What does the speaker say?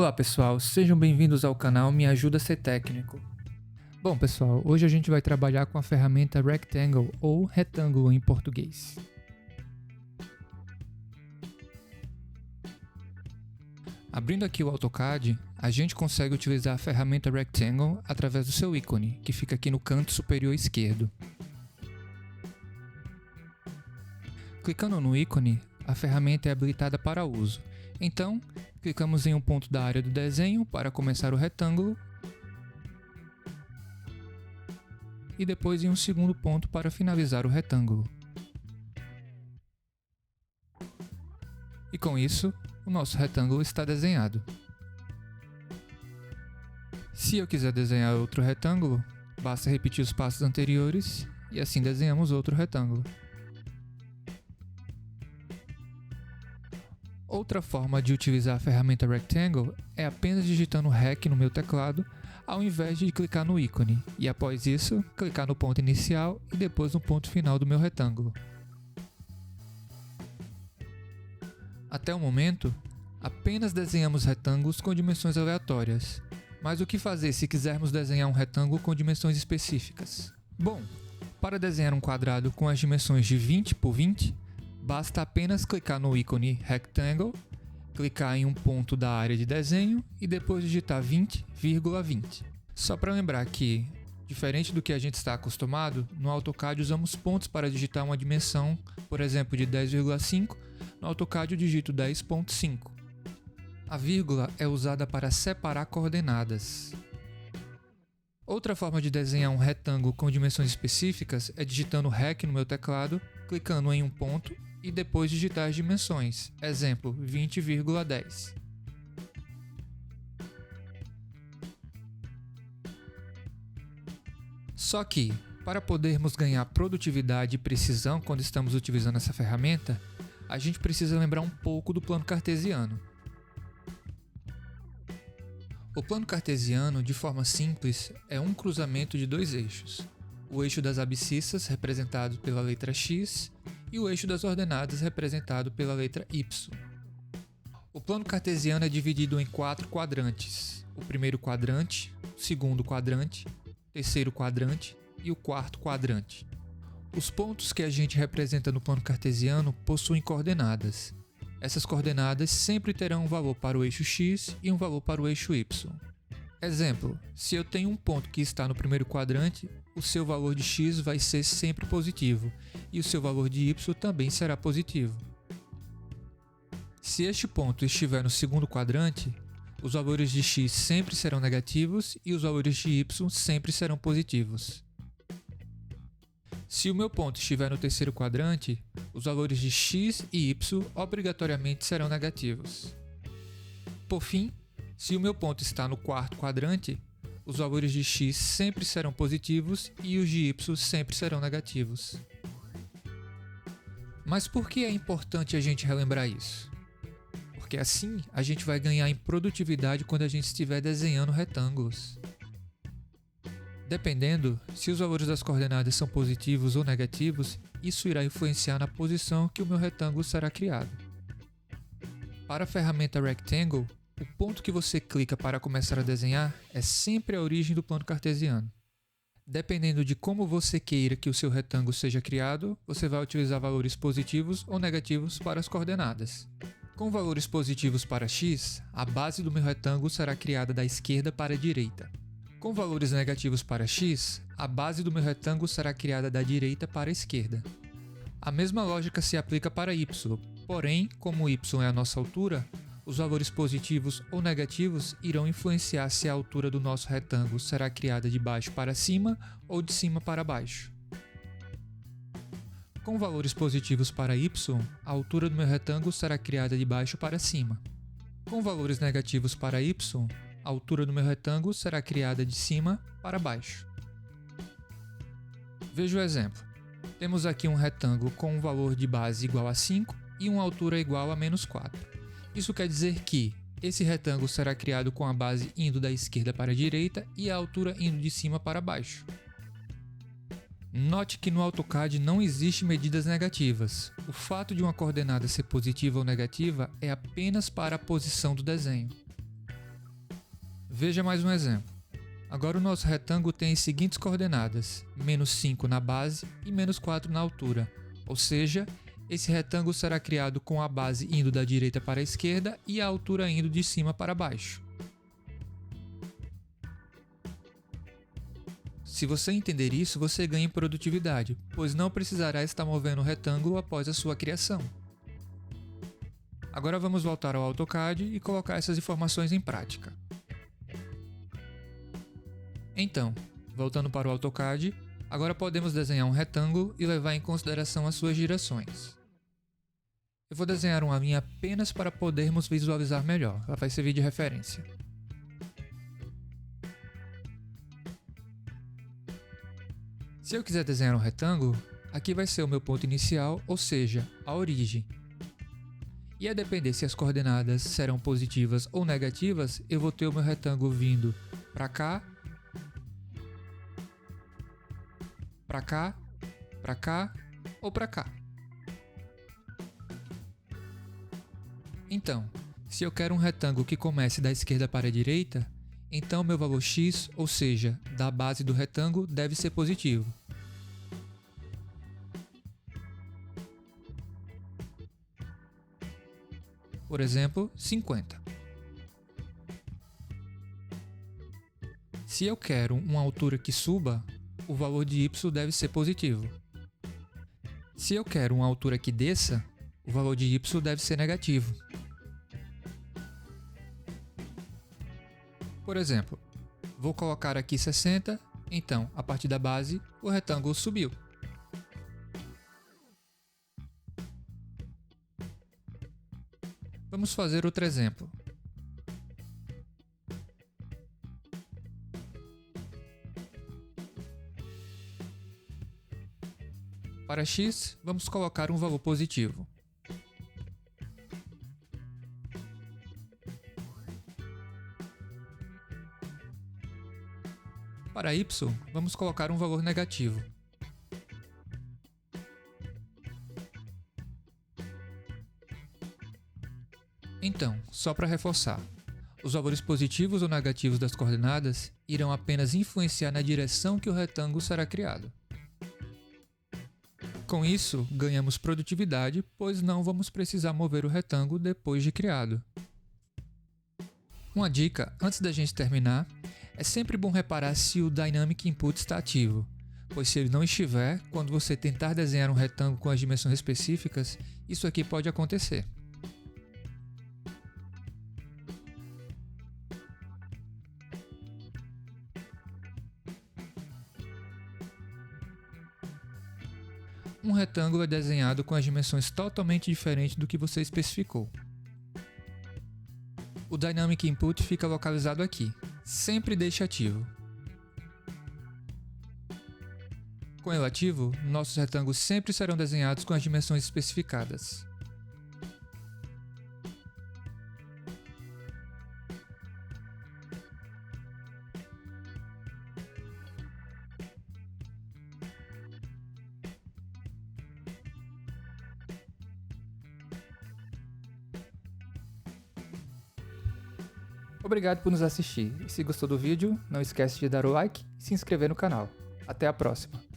Olá pessoal, sejam bem-vindos ao canal Me Ajuda a Ser Técnico. Bom pessoal, hoje a gente vai trabalhar com a ferramenta Rectangle ou retângulo em português. Abrindo aqui o AutoCAD, a gente consegue utilizar a ferramenta Rectangle através do seu ícone, que fica aqui no canto superior esquerdo. Clicando no ícone, a ferramenta é habilitada para uso. Então, clicamos em um ponto da área do desenho para começar o retângulo e depois em um segundo ponto para finalizar o retângulo. E com isso, o nosso retângulo está desenhado. Se eu quiser desenhar outro retângulo, basta repetir os passos anteriores e assim desenhamos outro retângulo. Outra forma de utilizar a ferramenta Rectangle é apenas digitando REC no meu teclado, ao invés de clicar no ícone, e após isso, clicar no ponto inicial e depois no ponto final do meu retângulo. Até o momento, apenas desenhamos retângulos com dimensões aleatórias, mas o que fazer se quisermos desenhar um retângulo com dimensões específicas? Bom, para desenhar um quadrado com as dimensões de 20 por 20, basta apenas clicar no ícone Rectangle, clicar em um ponto da área de desenho e depois digitar 20,20. Só para lembrar que, diferente do que a gente está acostumado, no AutoCAD usamos pontos para digitar uma dimensão, por exemplo, de 10,5, no AutoCAD eu digito 10,5. A vírgula é usada para separar coordenadas. Outra forma de desenhar um retângulo com dimensões específicas é digitando REC no meu teclado, clicando em um ponto e depois digitar as dimensões, exemplo 20,10. Só que, para podermos ganhar produtividade e precisão quando estamos utilizando essa ferramenta, a gente precisa lembrar um pouco do plano cartesiano. O plano cartesiano, de forma simples, é um cruzamento de dois eixos. O eixo das abscissas, representado pela letra X, e o eixo das ordenadas, representado pela letra Y. O plano cartesiano é dividido em 4 quadrantes. O primeiro quadrante, o segundo quadrante, o terceiro quadrante e o quarto quadrante. Os pontos que a gente representa no plano cartesiano possuem coordenadas. Essas coordenadas sempre terão um valor para o eixo X e um valor para o eixo Y. Exemplo, se eu tenho um ponto que está no primeiro quadrante, o seu valor de X vai ser sempre positivo e o seu valor de Y também será positivo. Se este ponto estiver no segundo quadrante, os valores de X sempre serão negativos e os valores de Y sempre serão positivos. Se o meu ponto estiver no terceiro quadrante, os valores de X e Y obrigatoriamente serão negativos. Por fim, se o meu ponto está no quarto quadrante, os valores de X sempre serão positivos e os de Y sempre serão negativos. Mas por que é importante a gente relembrar isso? Porque assim a gente vai ganhar em produtividade quando a gente estiver desenhando retângulos. Dependendo, se os valores das coordenadas são positivos ou negativos, isso irá influenciar na posição que o meu retângulo será criado. Para a ferramenta Rectangle, o ponto que você clica para começar a desenhar é sempre a origem do plano cartesiano. Dependendo de como você queira que o seu retângulo seja criado, você vai utilizar valores positivos ou negativos para as coordenadas. Com valores positivos para x, a base do meu retângulo será criada da esquerda para a direita. Com valores negativos para x, a base do meu retângulo será criada da direita para a esquerda. A mesma lógica se aplica para y, porém, como y é a nossa altura, os valores positivos ou negativos irão influenciar se a altura do nosso retângulo será criada de baixo para cima ou de cima para baixo. Com valores positivos para y, a altura do meu retângulo será criada de baixo para cima. Com valores negativos para y, a altura do meu retângulo será criada de cima para baixo. Veja o exemplo. Temos aqui um retângulo com um valor de base igual a 5 e uma altura igual a menos 4. Isso quer dizer que esse retângulo será criado com a base indo da esquerda para a direita e a altura indo de cima para baixo. Note que no AutoCAD não existe medidas negativas. O fato de uma coordenada ser positiva ou negativa é apenas para a posição do desenho. Veja mais um exemplo. Agora o nosso retângulo tem as seguintes coordenadas: -5 na base e -4 na altura, ou seja, esse retângulo será criado com a base indo da direita para a esquerda e a altura indo de cima para baixo. Se você entender isso, você ganha em produtividade, pois não precisará estar movendo o retângulo após a sua criação. Agora vamos voltar ao AutoCAD e colocar essas informações em prática. Então, voltando para o AutoCAD, agora podemos desenhar um retângulo e levar em consideração as suas direções. Eu vou desenhar uma linha apenas para podermos visualizar melhor, ela vai servir de referência. Se eu quiser desenhar um retângulo, aqui vai ser o meu ponto inicial, ou seja, a origem. E a depender se as coordenadas serão positivas ou negativas, eu vou ter o meu retângulo vindo para cá, para cá, para cá ou para cá. Então, se eu quero um retângulo que comece da esquerda para a direita, então meu valor x, ou seja, da base do retângulo, deve ser positivo. Por exemplo, 50. Se eu quero uma altura que suba, o valor de y deve ser positivo. Se eu quero uma altura que desça, o valor de y deve ser negativo. Por exemplo, vou colocar aqui 60, então, a partir da base, o retângulo subiu. Vamos fazer outro exemplo. Para x, vamos colocar um valor positivo. Para y, vamos colocar um valor negativo. Então, só para reforçar, os valores positivos ou negativos das coordenadas irão apenas influenciar na direção que o retângulo será criado. Com isso, ganhamos produtividade, pois não vamos precisar mover o retângulo depois de criado. Uma dica, antes da gente terminar, é sempre bom reparar se o Dynamic Input está ativo, pois se ele não estiver, quando você tentar desenhar um retângulo com as dimensões específicas, isso aqui pode acontecer. Um retângulo é desenhado com as dimensões totalmente diferentes do que você especificou. O Dynamic Input fica localizado aqui. Sempre deixe ativo. Com ele ativo, nossos retângulos sempre serão desenhados com as dimensões especificadas. Obrigado por nos assistir. E se gostou do vídeo, não esquece de dar o like e se inscrever no canal. Até a próxima!